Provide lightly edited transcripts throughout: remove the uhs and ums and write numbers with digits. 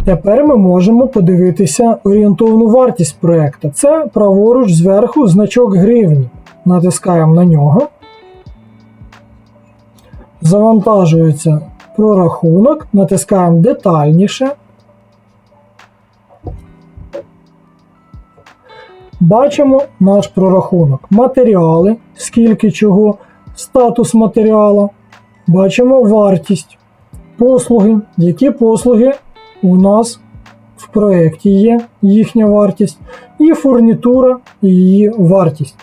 Тепер ми можемо подивитися орієнтовну вартість проєкту. Це праворуч зверху значок гривні. Натискаємо на нього. Завантажується прорахунок, натискаємо детальніше. Бачимо наш прорахунок. Матеріали, скільки чого, статус матеріалу. Бачимо вартість. Послуги, які послуги у нас в проєкті є, їхня вартість. І фурнітура, і її вартість.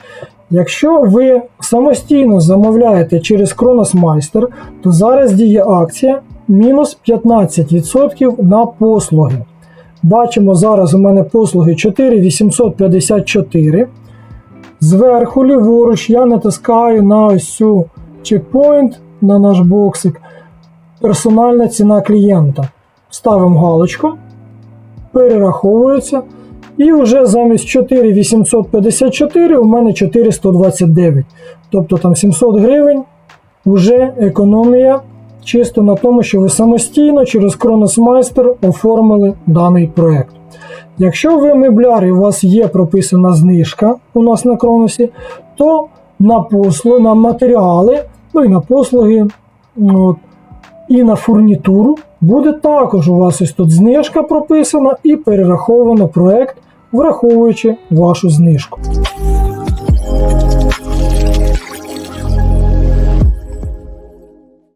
Якщо ви самостійно замовляєте через Kronos-Meister, то зараз діє акція мінус 15% на послуги. Бачимо, зараз у мене послуги 4854. Зверху ліворуч я натискаю на ось цю чекпоінт, на наш боксик. Персональна ціна клієнта. Ставимо галочку, перераховується. І вже замість 4854 у мене 4129. Тобто там 700 гривень вже економія чисто на тому, що ви самостійно через Kronos-Meister оформили даний проєкт. Якщо ви мебляр і у вас є прописана знижка у нас на Кроносі, то на послуги, на матеріали, ну і на послуги, і на фурнітуру буде також у вас ось тут знижка прописана і перераховано проєкт, враховуючи вашу знижку.